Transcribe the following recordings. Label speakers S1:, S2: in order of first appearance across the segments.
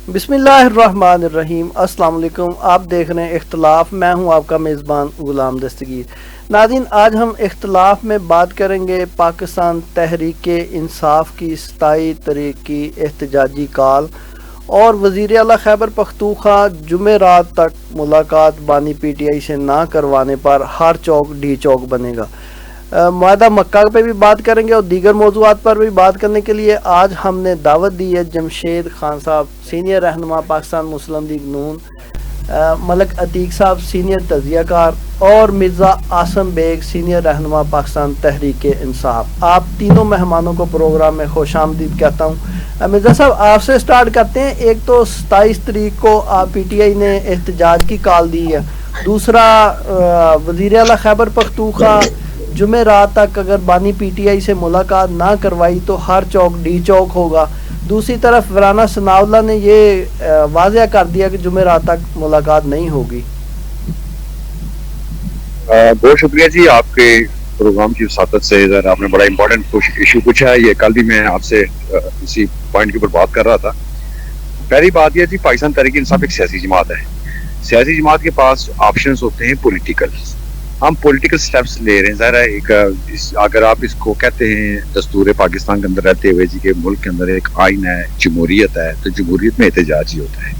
S1: बिस्मिल्लाहिर्रहमानिर्रहीम। अस्सलाम वालेकुम। आप देख रहे हैं इख्तलाफ। मैं हूं आपका मेज़बान गुलाम दस्तगीर। नाज़रीन, आज हम इख्तलाफ में बात करेंगे पाकिस्तान तहरीक इंसाफ की 27 तारीख की एहतजाजी कॉल और वज़ीर आला खैबर पख्तूनख्वा जुमेरात तक मुलाकात बानी PTI से ना करवाने पर हर चौक डी चौक बनेगा। मुआहदा मक्का पे भी बात करेंगे और दीगर मौज़ूआत पर भी बात करने के लिए आज हमने दावत दी है जमशेद खान साहब, सीनियर रहनुमा पाकिस्तान मुस्लिम लीग नून, मलक अतीक साहब, सीनियर तजियाकार, और मिर्ज़ा आसम बेग, सीनियर रहनुमा पाकिस्तान तहरीक इंसाफ। आप तीनों मेहमानों को प्रोग्राम में खुश आमदीद कहता हूँ। मिर्ज़ा साहब, आपसे स्टार्ट करते हैं। एक तो 27 तारीख को PTI ने एहतजाज की कॉल दी है। दूसरा, वज़ीर आला खैबर पख्तूनख्वा जुमेरात तक अगर बानी PTI से मुलाकात ना करवाई तो हर चौक डी चौक होगा। दूसरी तरफ राना सनाउल्लाह ने ये वाज़ह कर दिया कि जुमेरात तक मुलाकात नहीं होगी।
S2: बहुत शुक्रिया जी आपके प्रोग्राम की वसातत से। आपने बड़ा इम्पोर्टेंट इशू पूछा है। ये कल भी मैं आपसे इसी पॉइंट के ऊपर बात कर रहा था। पहली बात यह जी, पाकिस्तान तहरीक इंसाफ एक सियासी जमात है। सियासी जमात के पास ऑप्शंस होते हैं पॉलिटिकल। हम पॉलिटिकल स्टेप्स ले रहे हैं। ज़रा अगर आप इसको कहते हैं दस्तूर पाकिस्तान के अंदर रहते हुए जी के मुल्क के अंदर एक आइन है, जमहूरियत है, तो जमहूरियत में एहतजाज ही होता है।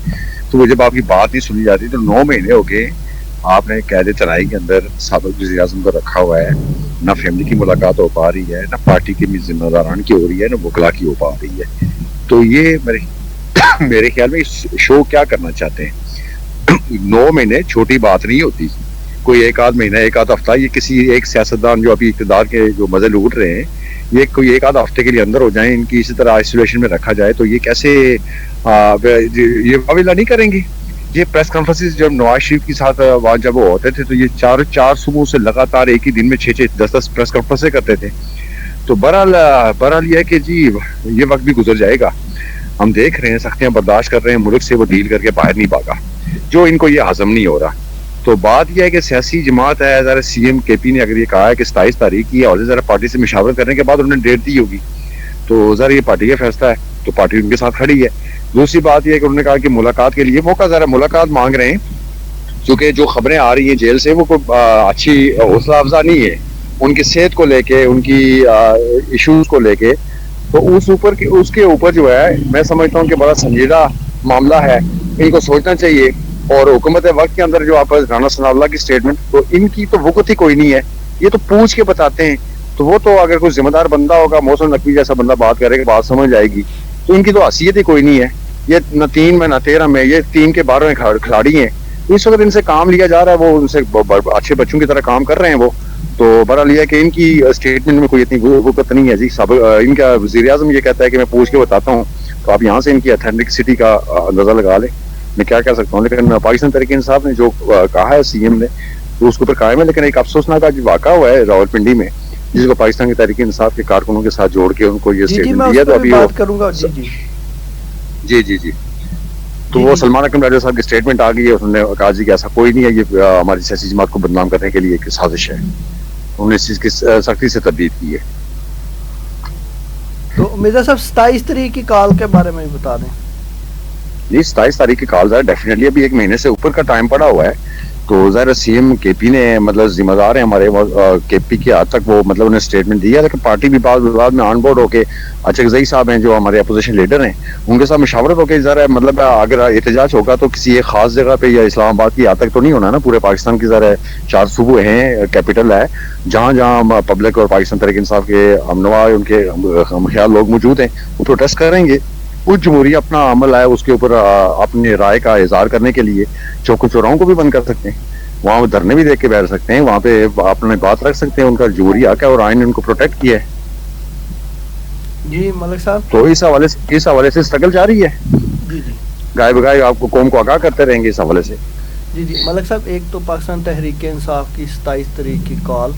S2: तो वो जब आपकी बात नहीं सुनी जाती तो 9 महीने हो गए आपने कैद तनाई के अंदर साबिक़ वज़ीर आज़म को रखा हुआ है। ना फैमिली की मुलाकात हो पा रही है, ना पार्टी की जिम्मेदारान की हो रही है, ना वकला की हो पा रही है। तो ये मेरे ख्याल में शो क्या करना चाहते हैं। 9 महीने छोटी बात नहीं होती। कोई एक आध महीना, एक आध हफ्ता, ये किसी एक सियासतदान जो अभी इक़्तिदार के जो मजे लूट रहे हैं, ये कोई एक आध हफ्ते के लिए अंदर हो जाए, इनकी इसी तरह आइसोलेशन में रखा जाए तो ये कैसे ये मुकाबला नहीं करेंगे। ये प्रेस कॉन्फ्रेंसेस जब नवाज शरीफ के साथ वहाँ जब वो होते थे तो ये चार सुबह से लगातार एक ही दिन में 6-10 प्रेस कॉन्फ्रेंसें करते थे। तो बहरहाल ये है कि जी ये वक्त भी गुजर जाएगा। हम देख रहे हैं, सख्तियां बर्दाश्त कर रहे हैं, मुल्क से वो डील करके बाहर नहीं भागा, जो इनको ये हजम नहीं हो रहा। तो बात यह है कि सियासी जमात है। ज़रा CM KP ने अगर ये कहा है कि 27 तारीख की है और ज़रा पार्टी से मशावरत करने के बाद उन्होंने डेट दी होगी, तो ज़रा ये पार्टी का फैसला है, तो पार्टी उनके साथ खड़ी है। दूसरी बात यह है कि उन्होंने कहा कि मुलाकात के लिए मौका, ज़रा मुलाकात मांग रहे हैं, क्योंकि जो खबरें आ रही हैं जेल से वो कोई अच्छी हौसला अफजा नहीं है उनकी सेहत को लेके, उनकी इश्यूज को लेके। तो उसके ऊपर जो है मैं समझता हूँ कि बड़ा संजीदा मामला है, इनको सोचना चाहिए। और हुकूमत वक्त के अंदर जो आप राना सनाउल्लाह की स्टेटमेंट, तो इनकी तो वक़्त ही कोई नहीं है, ये तो पूछ के बताते हैं। तो वो तो अगर कोई जिम्मेदार बंदा होगा, मौसम नकवी जैसा बंदा बात करेगा, बात समझ आएगी। तो इनकी तो हैसियत ही कोई नहीं है। ये न 3 में न 13 में, ये 3 के 12 खिलाड़ी हैं। इस वक्त इनसे काम लिया जा रहा है, वो उनसे अच्छे बच्चों की तरह काम कर रहे हैं वो। तो बहरहाल ये कि इनकी स्टेटमेंट में कोई इतनी वक़्त नहीं है जी। सब इनका वज़ीर आज़म ये कहता है कि मैं पूछ के बताता हूँ, तो आप यहाँ से इनकी ऑथेंटिसिटी का अंदाजा लगा लें। मैं क्या कह सकता हूँ, लेकिन पाकिस्तान तहरीक इंसाफ ने जो कहा है CM ने, तो उसके ऊपर कायम है। लेकिन एक अफसोसनाक आज वाक़ा हुआ है रावलपिंडी में, जिसको पाकिस्तान की तहरीक इंसाफ के कारकुनों के साथ जोड़ के उनको ये स्टेटमेंट दिया। तो अभी
S1: बात करूंगा
S2: जी तो वो सलमान अकरम राजा साहब की स्टेटमेंट आ गई है। उन्होंने कहा जी कि ऐसा कोई नहीं है, ये हमारी सियासी जमात को बदनाम करने के लिए एक साजिश है। उन्होंने इस चीज़ की सख्ती से तरदीद की है।
S1: तो मिर्जा साहब, 27 तारीख की कॉल के बारे में भी बता दें।
S2: जी 27 तारीख की कॉल है, डेफिनेटली अभी 1 महीने से ऊपर का टाइम पड़ा हुआ है। तो ज़रा CM KP ने मतलब जिम्मेदार है हमारे KP के हाथ तक वो मतलब उन्हें स्टेटमेंट दिया, लेकिन पार्टी भी बाद में ऑन बोर्ड होके अच्छा ज़ई साहब हैं जो हमारे अपोजिशन लीडर हैं, उनके साथ मशावरत होकर ज़रा मतलब अगर एहतजाज होगा तो किसी एक खास जगह पे या इस्लामाबाद की हाथ तक तो नहीं होना ना। पूरे पाकिस्तान की ज़रा 4 सूबे हैं, कैपिटल है, जहाँ जहाँ पब्लिक और पाकिस्तान तहरीक इंसाफ के हमनवा उनके ख्याल लोग मौजूद हैं, वो प्रोटेस्ट करेंगे। कुछ जमहूरी अपना अमल है उसके ऊपर अपनी राय का इजहार करने के लिए चौकों चौराहों को भी बंद कर सकते हैं, वहाँ धरने भी देख के बैठ सकते हैं, वहाँ पे अपने बात रख सकते हैं। उनका जमहूरी हक है और आइन ने उनको प्रोटेक्ट किया है।
S1: जी मलिक साहब,
S2: तो इस हवाले से स्ट्रगल जारी है।
S1: जी
S2: गाय बगाए आपको कौम को आगाह करते रहेंगे इस हवाले से।
S1: जी मलिक साहब, एक तो पाकिस्तान तहरीक इंसाफ की 27 तारीख की कॉल,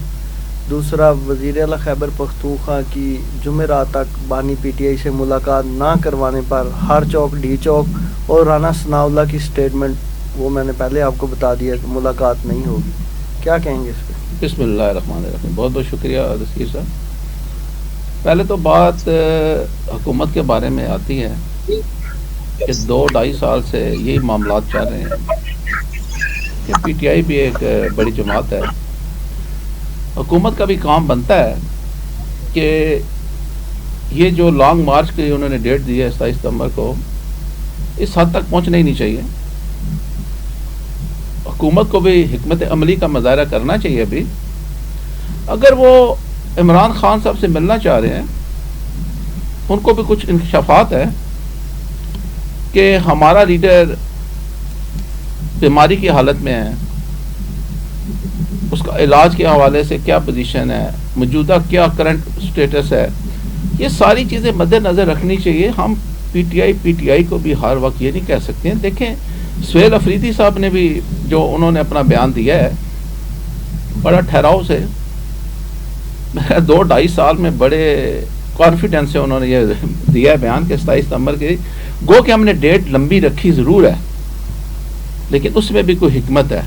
S1: दूसरा वज़ीर आला खैबर पख्तूनख्वा की जुमेरात तक बानी PTI से मुलाकात ना करवाने पर हर चौक डी चौक, और राना सनाउल्लाह की स्टेटमेंट वो मैंने पहले आपको बता दिया कि मुलाकात नहीं होगी। क्या कहेंगे इस पर?
S3: बिस्मिल्लाहिर्रहमानिर्रहीम। बहुत बहुत शुक्रिया दस्तगीर साहब। पहले तो बात हुकूमत के बारे में आती है کہ 2-2.5 سال سے یہی معاملات چل رہے ہیں کہ پی ٹی آئی بھی ایک بڑی جماعت ہے. حکومت کا بھی کام بنتا ہے کہ یہ جو لانگ مارچ کے انہوں نے ڈیٹ دی ہے 27 ستمبر کو، اس حد تک پہنچنا ہی نہیں چاہیے. حکومت کو بھی حکمت عملی کا مظاہرہ کرنا چاہیے. ابھی اگر وہ عمران خان صاحب سے ملنا چاہ رہے ہیں، ان کو بھی کچھ انکشافات ہے کہ ہمارا لیڈر بیماری کی حالت میں ہے، اس کا علاج کے حوالے سے کیا پوزیشن ہے، موجودہ کیا کرنٹ سٹیٹس ہے، یہ ساری چیزیں مد نظر رکھنی چاہیے. ہم پی ٹی آئی کو بھی ہر وقت یہ نہیں کہہ سکتے ہیں. دیکھیں سہیل افریدی صاحب نے بھی جو انہوں نے اپنا بیان دیا ہے بڑا ٹھہراؤ سے، 2-2.5 سال میں بڑے کانفیڈنس سے انہوں نے یہ دیا ہے بیان کہ 27 ستمبر کی، گو کہ ہم نے ڈیٹ لمبی رکھی ضرور ہے لیکن اس میں بھی کوئی حکمت ہے.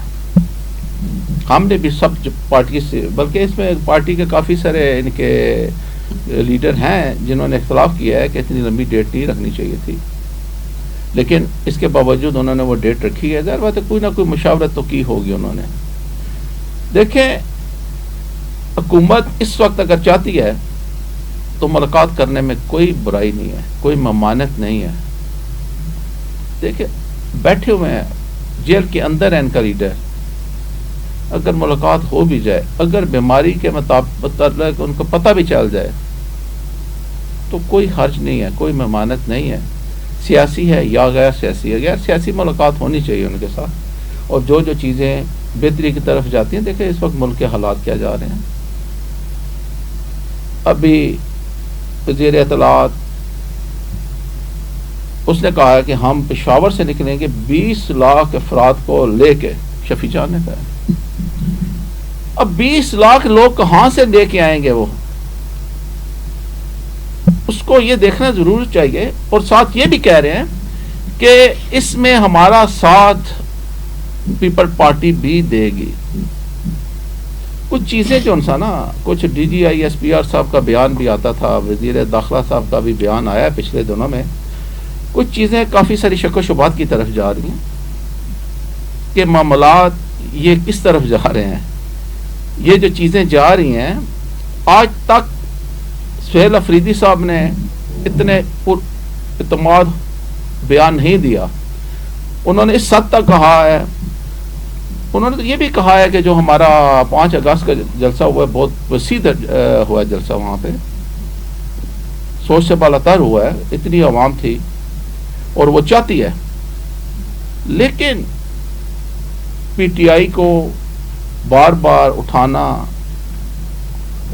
S3: ہم نے بھی سب پارٹی سے، بلکہ اس میں پارٹی کے کافی سارے ان کے لیڈر ہیں جنہوں نے اختلاف کیا ہے کہ اتنی لمبی ڈیٹ نہیں رکھنی چاہیے تھی، لیکن اس کے باوجود انہوں نے وہ ڈیٹ رکھی ہے. ظاہر بات ہے کوئی نہ کوئی مشاورت تو کی ہوگی انہوں نے. دیکھیں حکومت اس وقت اگر چاہتی ہے تو ملاقات کرنے میں کوئی برائی نہیں ہے، کوئی ممانعت نہیں ہے. دیکھیں بیٹھے ہوئے ہیں، جیل کے اندر ہے ان کا لیڈر، اگر ملاقات ہو بھی جائے، اگر بیماری کے مطابق ان کو پتہ بھی چل جائے تو کوئی حرج نہیں ہے، کوئی ممانعت نہیں ہے. سیاسی ہے یا غیر سیاسی ہے، غیر سیاسی ملاقات ہونی چاہیے ان کے ساتھ. اور جو چیزیں بہتری کی طرف جاتی ہیں، دیکھیں اس وقت ملک کے حالات کیا جا رہے ہیں. ابھی وزیر اطلاعات اس نے کہا ہے کہ ہم پشاور سے نکلیں گے 20 لاکھ افراد کو لے کے. شفیع جان نے کہا اب 20 لاکھ لوگ کہاں سے لے کے آئیں گے، وہ اس کو یہ دیکھنا ضرور چاہیے. اور ساتھ یہ بھی کہہ رہے ہیں کہ اس میں ہمارا ساتھ پیپل پارٹی بھی دے گی. کچھ چیزیں جو انسان کچھ D G I S P R صاحب کا بیان بھی آتا تھا، وزیر داخلہ صاحب کا بھی بیان آیا پچھلے دنوں میں، کچھ چیزیں کافی ساری شک و شبہات کی طرف جا رہی ہیں کہ معاملات یہ کس طرف جا رہے ہیں. یہ جو چیزیں جا رہی ہیں، آج تک سہیل افریدی صاحب نے اتنے پر اعتماد بیان نہیں دیا. انہوں نے اس حد تک کہا ہے، انہوں نے یہ بھی کہا ہے کہ جو ہمارا 5 اگست کا جلسہ ہوا ہے بہت وسیع ہوا ہے جلسہ، وہاں پہ سوچ سے بالاتر ہوا ہے، اتنی عوام تھی اور وہ چاہتی ہے. لیکن پی ٹی آئی کو بار بار اٹھانا،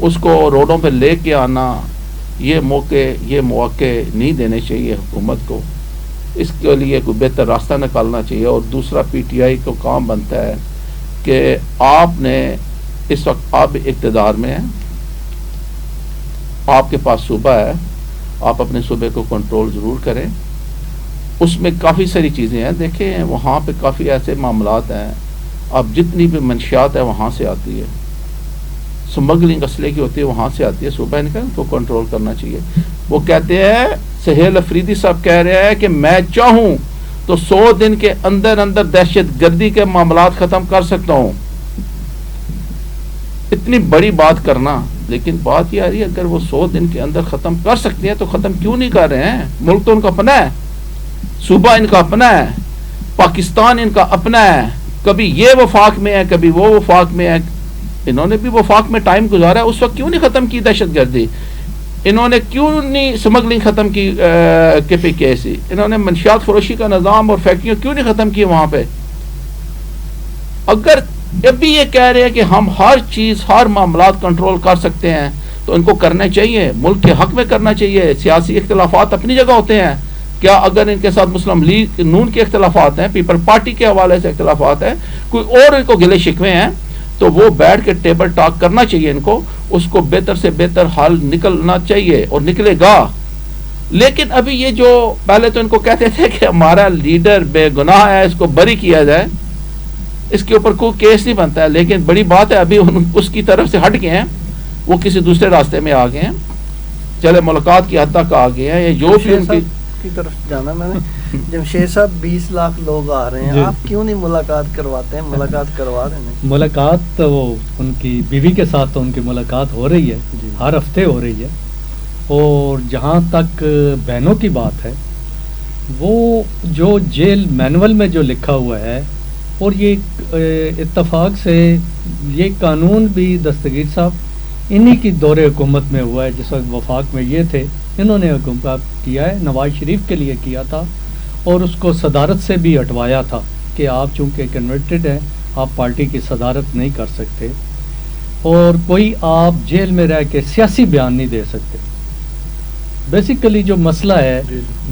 S3: اس کو روڈوں پہ لے کے آنا، یہ مواقع نہیں دینے چاہیے حکومت کو. اس کے لیے کوئی بہتر راستہ نکالنا چاہیے. اور دوسرا پی ٹی آئی کو کام بنتا ہے کہ آپ نے اس وقت آپ اقتدار میں ہیں، آپ کے پاس صوبہ ہے، آپ اپنے صوبے کو کنٹرول ضرور کریں. اس میں کافی ساری چیزیں ہیں. دیکھیں وہاں پہ کافی ایسے معاملات ہیں، اب جتنی بھی منشیات ہے وہاں سے آتی ہے، سمگلنگ اسلحے کی ہوتی ہے وہاں سے آتی ہے. صوبہ ان کو کنٹرول کرنا چاہیے. وہ کہتے ہیں، سہیل افریدی صاحب کہہ رہے ہیں کہ میں چاہوں تو 100 دن کے اندر اندر دہشت گردی کے معاملات ختم کر سکتا ہوں. اتنی بڑی بات کرنا، لیکن بات یہ آ رہی ہے اگر وہ 100 دن کے اندر ختم کر سکتے ہیں تو ختم کیوں نہیں کر رہے ہیں؟ ملک تو ان کا اپنا ہے، صوبہ ان کا اپنا ہے، پاکستان ان کا اپنا ہے. کبھی یہ وفاق میں ہے، کبھی وہ وفاق میں ہے. انہوں نے بھی وفاق میں ٹائم گزارا ہے، اس وقت کیوں نہیں ختم کی دہشت گردی؟ انہوں نے کیوں نہیں سمگلنگ ختم کی کے پی کے سی؟ انہوں نے منشیات فروشی کا نظام اور فیکٹریاں کیوں نہیں ختم کی وہاں پہ؟ اگر ابھی یہ کہہ رہے ہیں کہ ہم ہر چیز، ہر معاملات کنٹرول کر سکتے ہیں تو ان کو کرنا چاہیے، ملک کے حق میں کرنا چاہیے. سیاسی اختلافات اپنی جگہ ہوتے ہیں. کیا اگر ان کے ساتھ مسلم لیگ نون کے اختلافات ہیں، پیپل پارٹی کے حوالے سے اختلافات ہیں، کوئی اور ان کو گلے شکوے ہیں، تو وہ بیٹھ کے ٹیبل ٹاک کرنا چاہیے ان کو. اس کو بہتر سے بہتر حل نکلنا چاہیے اور نکلے گا. لیکن ابھی یہ جو پہلے تو ان کو کہتے تھے کہ ہمارا لیڈر بے گناہ ہے، اس کو بری کیا جائے، اس کے اوپر کوئی کیس نہیں بنتا ہے. لیکن بڑی بات ہے ابھی اس کی طرف سے ہٹ گئے ہیں، وہ کسی دوسرے راستے میں آ گئے ہیں، چلے ملاقات کی حد تک آ گئے ہیں. یہ جو بھی ان کی
S1: کی طرف جانا میں نے. جمشید صاحب 20 لاکھ لوگ آ رہے ہیں, آپ کیوں نہیں ملاقات کرواتے ہیں؟ ملاقات کروا رہے ہیں.
S4: ملاقات وہ ان کی بیوی کے ساتھ تو ان کی ملاقات ہو رہی ہے, ہر ہفتے ہو رہی ہے. اور جہاں تک بہنوں کی بات ہے, وہ جو جیل مینول میں جو لکھا ہوا ہے, اور یہ اتفاق سے یہ قانون بھی دستگیر صاحب انہی کی دور حکومت میں ہوا ہے. جس وقت وفاق میں یہ تھے, انہوں نے حکومت کیا ہے, نواز شریف کے لیے کیا تھا, اور اس کو صدارت سے بھی ہٹوایا تھا کہ آپ چونکہ کنورٹڈ ہیں, آپ پارٹی کی صدارت نہیں کر سکتے, اور کوئی آپ جیل میں رہ کے سیاسی بیان نہیں دے سکتے. بیسیکلی جو مسئلہ ہے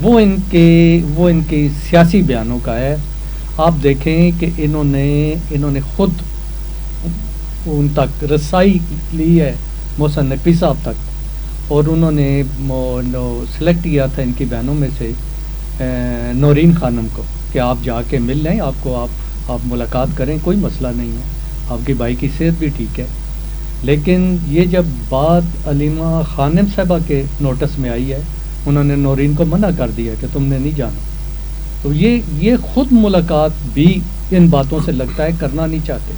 S4: وہ ان کے سیاسی بیانوں کا ہے. آپ دیکھیں کہ انہوں نے خود ان تک رسائی لی ہے, محسن نقوی صاحب تک, اور انہوں نے سلیکٹ کیا تھا ان کی بہنوں میں سے نورین خانم کو کہ آپ جا کے مل لیں, آپ ملاقات کریں, کوئی مسئلہ نہیں ہے, آپ کی بھائی کی صحت بھی ٹھیک ہے. لیکن یہ جب بات علیمہ خانم صاحبہ کے نوٹس میں آئی ہے, انہوں نے نورین کو منع کر دیا کہ تم نے نہیں جانا. تو یہ خود ملاقات بھی ان باتوں سے لگتا ہے کرنا نہیں چاہتے,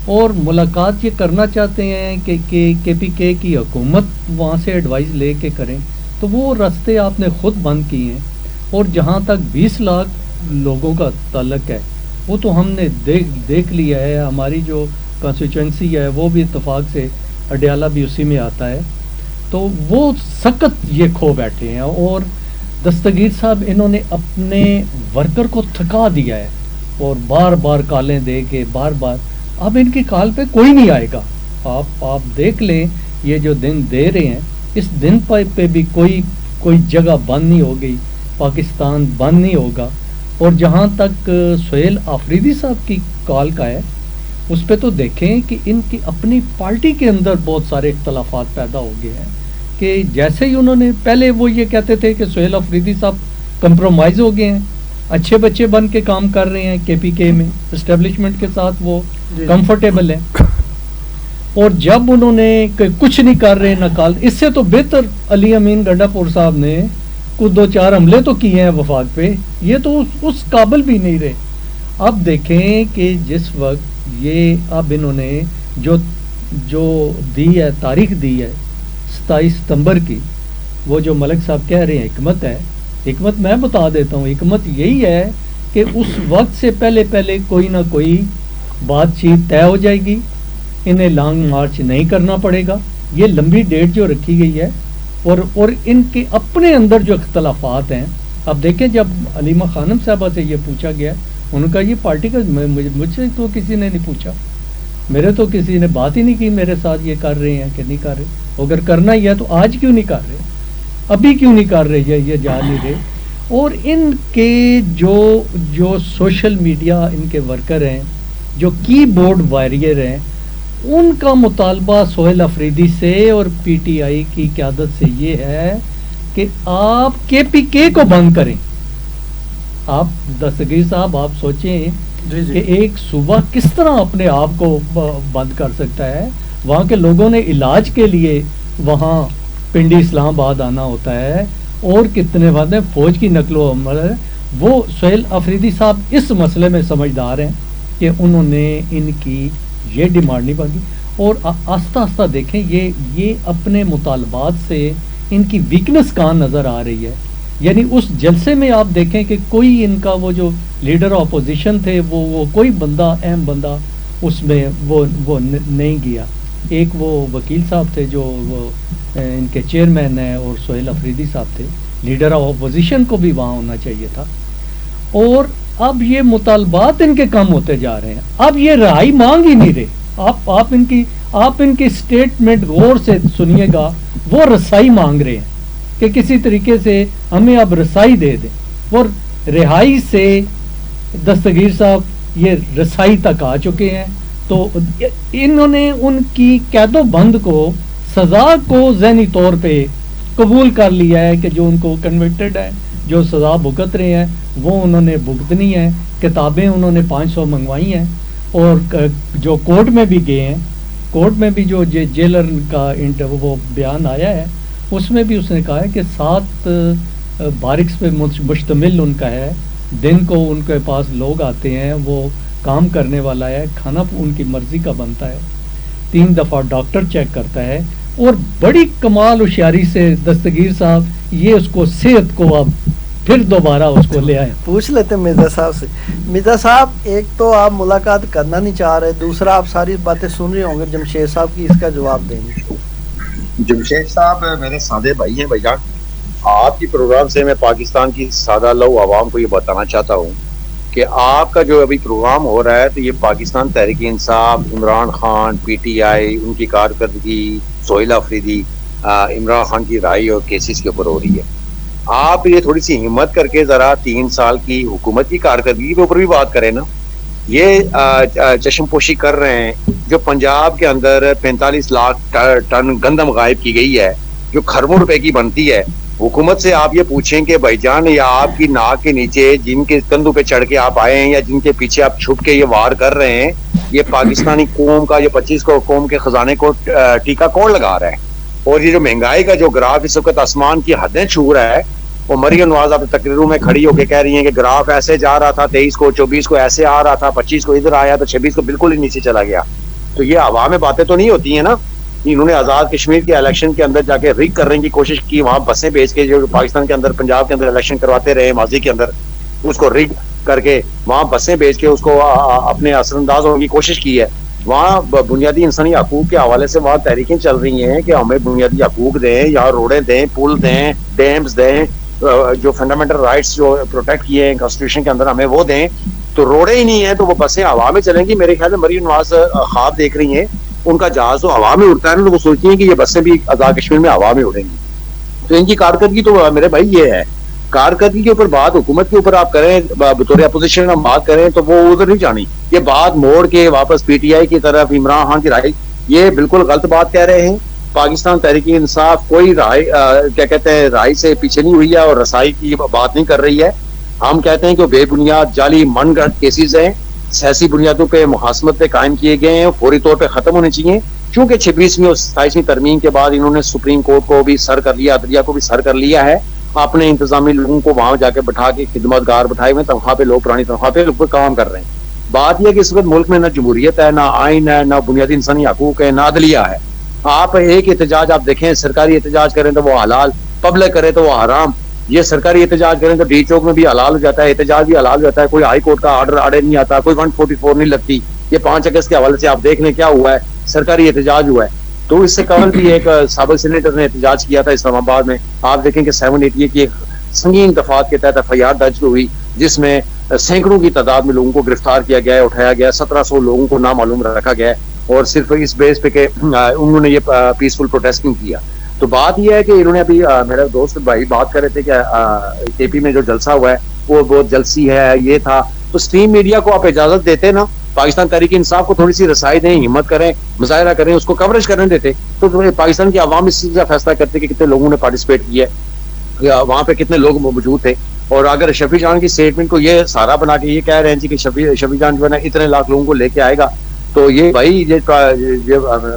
S4: اور ملاقات یہ کرنا چاہتے ہیں کہ کے پی کے کی حکومت وہاں سے ایڈوائز لے کے کریں, تو وہ راستے آپ نے خود بند کیے ہیں. اور جہاں تک 20 لاکھ لوگوں کا تعلق ہے, وہ تو ہم نے دیکھ لیا ہے. ہماری جو کانسٹیچوئنسی ہے وہ بھی اتفاق سے اڈیالہ بھی اسی میں آتا ہے. تو وہ سخت یہ کھو بیٹھے ہیں, اور دستگیر صاحب انہوں نے اپنے ورکر کو تھکا دیا ہے, اور بار بار کالیں دے کے بار اب ان کی کال پہ کوئی نہیں آئے گا. آپ دیکھ لیں, یہ جو دن دے رہے ہیں, اس دن پہ بھی کوئی جگہ بند نہیں ہو گئی, پاکستان بند نہیں ہوگا. اور جہاں تک سہیل آفریدی صاحب کی کال کا ہے, اس پہ تو دیکھیں کہ ان کی اپنی پارٹی کے اندر بہت سارے اختلافات پیدا ہو گئے ہیں. کہ جیسے ہی انہوں نے پہلے وہ یہ کہتے تھے کہ سہیل آفریدی صاحب کمپرومائز ہو گئے ہیں, اچھے بچے بن کے کام کر رہے ہیں کے پی کے میں, اسٹیبلشمنٹ کے ساتھ وہ کمفرٹیبل ہیں. اور جب انہوں نے کچھ نہیں کر رہے نہ کال, اس سے تو بہتر علی امین گنڈا پور صاحب نے کچھ 2-4 حملے تو کیے ہیں وفاق پہ, یہ تو اس قابل بھی نہیں رہے. اب دیکھیں کہ جس وقت یہ اب انہوں نے جو دی ہے, تاریخ دی ہے 27 ستمبر کی, وہ جو ملک صاحب کہہ رہے ہیں حکمت ہے, حکمت میں بتا دیتا ہوں. حکمت یہی ہے کہ اس وقت سے پہلے کوئی نہ کوئی بات چیت طے ہو جائے گی, انہیں لانگ مارچ نہیں کرنا پڑے گا. یہ لمبی ڈیٹ جو رکھی گئی ہے, اور ان کے اپنے اندر جو اختلافات ہیں. اب دیکھیں جب علیمہ خانم صاحبہ سے یہ پوچھا گیا, ان کا یہ پارٹی کا, مجھ سے تو کسی نے نہیں پوچھا, میرے تو کسی نے بات ہی نہیں کی میرے ساتھ یہ کر رہے ہیں کہ نہیں کر رہے. اگر کرنا ہی ہے تو آج کیوں نہیں کر رہے, ابھی کیوں نہیں کر رہے, یہ جا نہیں رہے. اور ان کے جو سوشل میڈیا ان کے ورکر ہیں, جو کی بورڈ واریر ہیں, ان کا مطالبہ سہیل آفریدی سے اور پی ٹی آئی کی قیادت سے یہ ہے کہ آپ کے پی کے کو بند کریں. آپ دستگیر صاحب آپ سوچیں کہ ایک صوبہ کس طرح اپنے آپ کو بند کر سکتا ہے. وہاں کے لوگوں نے علاج کے لیے وہاں پنڈی اسلام آباد آنا ہوتا ہے, اور کتنے وعدے فوج کی نقل و حمل ہے. وہ سہیل آفریدی صاحب اس مسئلے میں سمجھدار ہیں کہ انہوں نے ان کی یہ ڈیمانڈ نہیں باندھی. اور آہستہ آہستہ دیکھیں یہ اپنے مطالبات سے ان کی ویکنس کہاں نظر آ رہی ہے. یعنی اس جلسے میں آپ دیکھیں کہ کوئی ان کا وہ جو لیڈر اپوزیشن تھے, وہ کوئی بندہ, اہم بندہ اس میں وہ نہیں گیا. ایک وہ وکیل صاحب تھے جو وہ ان کے چیئرمین ہیں, اور سہیل آفریدی صاحب تھے. لیڈر آف اپوزیشن کو بھی وہاں ہونا چاہیے تھا. اور اب یہ مطالبات ان کے کم ہوتے جا رہے ہیں. اب یہ رہائی مانگ ہی نہیں رہے. آپ ان کی اسٹیٹمنٹ غور سے سنیے گا, وہ رسائی مانگ رہے ہیں کہ کسی طریقے سے ہمیں اب رسائی دے دیں. اور رہائی سے دستگیر صاحب یہ رسائی تک آ چکے ہیں. تو انہوں نے ان کی قید و بند کو, سزا کو ذہنی طور پہ قبول کر لیا ہے کہ جو ان کو کنوکٹڈ ہے, جو سزا بھگت رہے ہیں, وہ انہوں نے بھگتنی ہے. کتابیں انہوں نے 500 منگوائی ہیں, اور جو کورٹ میں بھی گئے ہیں, کورٹ میں بھی جو جیلر کا وہ بیان آیا ہے, اس میں بھی اس نے کہا ہے کہ 7 बारिक्स पे मुश्तमिल उनका है, दिन को उनके पास लोग आते हैं, वो काम करने वाला है, खाना उनकी मर्जी का बनता है, 3 दफ़ा डॉक्टर चेक करता है, और बड़ी कमाल होशियारी से दस्तगीर साहब ये उसको सेहत को अब फिर दोबारा उसको ले आए।
S1: पूछ लेते हैं मिर्जा साहब से। मिर्जा साहब, एक तो आप मुलाकात करना नहीं चाह रहे, दूसरा आप सारी बातें सुन रहे होंगे जमशेद साहब की, इसका जवाब देंगे।
S2: जमशेद साहब मेरे सादे भाई हैं भाईजान, आपकी प्रोग्राम से मैं पाकिस्तान की सादा लौ आवाम को ये बताना चाहता हूँ कि आपका जो अभी प्रोग्राम हो रहा है तो ये पाकिस्तान तहरीक इंसाफ, इमरान खान, PTI, उनकी कारकर्दगी, सोहेल अफरीदी, इमरान खान की राय और केसेस के ऊपर हो रही है। आप ये थोड़ी सी हिम्मत करके जरा 3 साल की हुकूमत की कारकर्दगी के ऊपर भी बात करें ना। ये चश्मपोशी कर रहे हैं जो पंजाब के अंदर 45 लाख टन गंदम गायब की गई है जो खरबों रुपए की बनती है। हुकूमत से आप ये पूछें कि भाईजान या आपकी नाक के नीचे जिनके कंधों पे चढ़ के आप आए हैं या जिनके पीछे आप छुप के ये वार कर रहे हैं, ये पाकिस्तानी कौम का, ये 25 कौम के खजाने को टीका कौन लगा रहा है? और ये जो महंगाई का जो ग्राफ इस वक्त आसमान की हदें छू रहा है, वो मरियम नवाज अपने तकरीरों में खड़ी होकर कह रही है कि ग्राफ ऐसे जा रहा था, 23 को 24 को ऐसे आ रहा था, 25 को इधर आया तो 26 को बिल्कुल ही नीचे चला गया। तो ये हवा में बातें तो नहीं होती है ना। इन्होंने आजाद कश्मीर के इलेक्शन के अंदर जाके रिग करने की कोशिश की, वहां बसें भेज के जो पाकिस्तान के अंदर, पंजाब के अंदर इलेक्शन करवाते रहे माजी के अंदर, उसको रिग करके वहां बसें भेज के उसको अपने असरअंदाज होने की कोशिश की है। वहाँ बुनियादी इंसानी हकूक के हवाले से वहाँ तहरीकें चल रही हैं कि हमें बुनियादी हकूक दें, या रोडें दें, पुल दें, डैम्स दें, जो फंडामेंटल राइट्स जो प्रोटेक्ट किए हैं कॉन्स्टिट्यूशन के अंदर हमें वो दें। तो रोडें ही नहीं है तो वो बसें हवा में चलेंगी। मेरे ख्याल में मरियम नवाज ख्वाब देख रही हैं, उनका जहाज तो हवा में उड़ता है ना, तो वो सोचती हैं कि ये बसें भी आजाद कश्मीर में हवा में उड़ेंगी। तो इनकी कारकर्दगी तो मेरे भाई ये है, कारकर्दगी के ऊपर बात हुकूमत के ऊपर आप करें, बतौर अपोजिशन हम बात करें तो वो उधर नहीं जानी। ये बात मोड़ के वापस PTI की तरफ, इमरान खान की राय, ये बिल्कुल गलत बात कह रहे हैं। पाकिस्तान तहरीक इंसाफ कोई राय क्या कहते हैं राय से पीछे नहीं हुई है और रसाई की बात नहीं कर रही है। हम कहते हैं कि बेबुनियाद जाली मनगढ़ंत केसेस हैं, सियासी बुनियादों पे मुहासमत पे कायम किए गए हैं, फौरी तौर पे खत्म होने चाहिए। चूंकि 26वीं और 27वीं तरमीम के बाद इन्होंने सुप्रीम कोर्ट को भी सर कर लिया, अदलिया को भी सर कर लिया है, अपने इंतजामी लोगों को वहां जाके बैठा के खिदमतगार बैठाए हुए तनख्वाह पे लोग, पुरानी तनख्वाह पे लोग काम कर रहे हैं। बात यह कि इस वक्त मुल्क में ना जमहूरियत है, ना आइन है, ना बुनियादी इंसानी हकूक है, ना अदलिया है। आप एक एहतजाज आप देखें, सरकारी एहतजाज करें तो वो हलाल, पब्लिक करे तो वो हराम। ये सरकारी एहतजाज करें तो डी चौक में भी हलाल हो जाता है, एहतजाज भी हलाल हो जाता है, कोई हाई कोर्ट का आर्डर नहीं आता, कोई 144 नहीं लगती। ये 5 अगस्त के हवाले से आप देख लें क्या हुआ है, सरकारी एहतजाज हुआ है। तो इससे कबल भी एक साबिक सीनेटर ने एहतजाज किया था इस्लामाबाद में। आप देखें कि 788 की एक संगीन दफात के तहत FIR दर्ज हुई, जिसमें सैकड़ों की तादाद में लोगों को गिरफ्तार किया गया है, उठाया गया, 1700 लोगों को नामालूम रखा गया है, और सिर्फ इस बेस पे कि उन्होंने ये पीसफुल प्रोटेस्ट क्यों किया। तो बात यह है कि इन्होंने अभी मेरा दोस्त भाई बात कर रहे थे कि KP में जो जलसा हुआ है वो बहुत जलसी है, ये था। तो स्ट्रीम मीडिया को आप इजाजत देते ना, पाकिस्तान तहरीक इंसाफ को थोड़ी सी रसाई दें, हिम्मत करें, मुजाहरा करें, उसको कवरेज करने देते तो पाकिस्तान की आवाम इस चीज का फैसला करते कि कितने लोगों ने पार्टिसिपेट किया, या वहाँ पे कितने लोग मौजूद थे। और अगर शफी जान की स्टेटमेंट को ये सारा बना के ये कह रहे हैं कि शफी जान जो है ना इतने लाख लोगों को लेके आएगा, तो ये भाई ये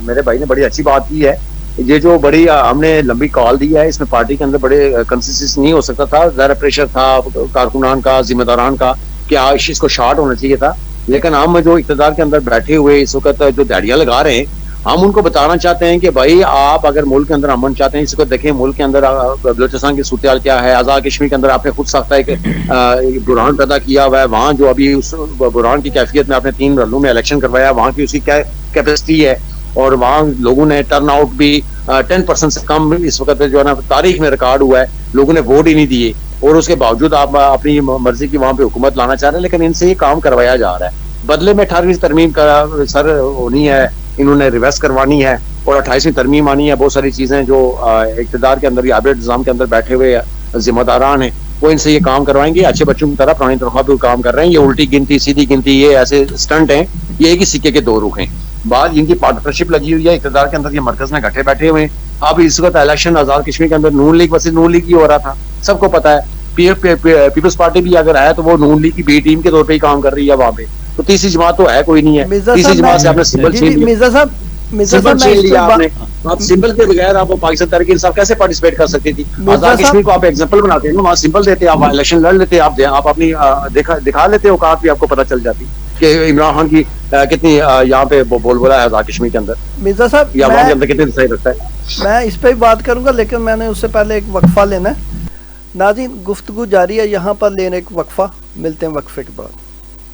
S2: मेरे भाई ने बड़ी अच्छी बात की है। ये जो बड़ी हमने लंबी कॉल दी है, इसमें पार्टी के अंदर बड़े कंसिस्टेंस नहीं हो सकता था, ज़्यादा प्रेशर था कारकुनान का, जिम्मेदारान का, कि आज इसको शार्ट होना चाहिए था। लेकिन हम जो इक़्तिदार के अंदर बैठे हुए इस वक्त जो दाड़ियाँ लगा रहे हैं, हम उनको बताना चाहते हैं कि भाई आप अगर मुल्क के अंदर अमन चाहते हैं, इसको देखें मुल्क के अंदर बलूचिस्तान की सूरत क्या है, आज़ाद कश्मीर के अंदर आपने खुद साख्ता एक बुरहान पैदा किया हुआ है, वहाँ जो अभी उस बुरहान की कैफियत में आपने 3 रनों में इलेक्शन करवाया, वहाँ की उसकी क्या कैपेसिटी है, और वहाँ लोगों ने टर्न आउट भी 10% से कम इस वक्त जो है ना तारीख में रिकॉर्ड हुआ है, लोगों ने वोट ही नहीं दिए, और उसके बावजूद आप अपनी मर्जी की वहाँ पे हुकूमत लाना चाह रहे हैं। लेकिन इनसे ये काम करवाया जा रहा है, बदले में 18वीं तरमीम का सर होनी है, इन्होंने रिवर्स करवानी है, और 28वीं तरमीम आनी है। बहुत सारी चीजें जो इक़्तिदार के अंदर, याबे इंतजाम के अंदर बैठे हुए जिम्मेदारान हैं, वो इनसे ये काम करवाएंगे। अच्छे बच्चों की तरह पुरानी तनख्वाह पे काम कर रहे हैं। ये उल्टी गिनती, सीधी गिनती, ये ऐसे स्टंट हैं, ये एक ही सिक्के के 2 रुख हैं। बाद इनकी पार्टनरशिप लगी हुई है इक़्तिदार के अंदर, ये मरकज में गठे बैठे हुए हैं। अब इस वक्त इलेक्शन आजाद कश्मीर के अंदर नून लीग वर्सेस नून लीग ही हो रहा था, सबको पता है। पीपल्स पार्टी भी अगर आया तो वो नून लीग की बी टीम के तौर पर ही काम कर रही है वहाँ पे। तो तीसरी जमात तो है कोई नहीं है, तीसरी जमात से आपने सिंबल छीन लिया।
S1: मिर्जा साहब مرزا
S5: سمبل
S1: صاحب، میں
S5: چھین
S1: اس پہ
S5: لیا آپ
S1: بات-
S5: نے. آپ سمبل کے بغیر آپ پاکستان تحریک انصاف کیسے پارٹیسپیٹ کر سکتی تھی؟
S1: مرزا
S5: آزاد
S1: صاحب-
S5: کشمیر کو آپ ایگزامپل بناتے ہیں نا, وہاں سمبل دیتے, آپ الیکشن لڑ لیتے, آپ اپنی دکھا لیتے اوقات بھی, آپ کو پتہ چل جاتی کہ عمران خان کی کتنی یہاں پہ بول بولا ہے آزاد کشمیر کے اندر,
S1: مرزا صاحب
S5: یا عوام کے
S1: میں
S5: اندر کتنی صحیح رکھتا ہے.
S1: میں اس پہ بھی بات کروں گا, لیکن میں نے اس سے پہلے ایک وقفہ لینا ہے. ناظرین گفتگو جاری ہے, یہاں پر لینے ایک وقفہ, ملتے ہیں وقفے کے بعد.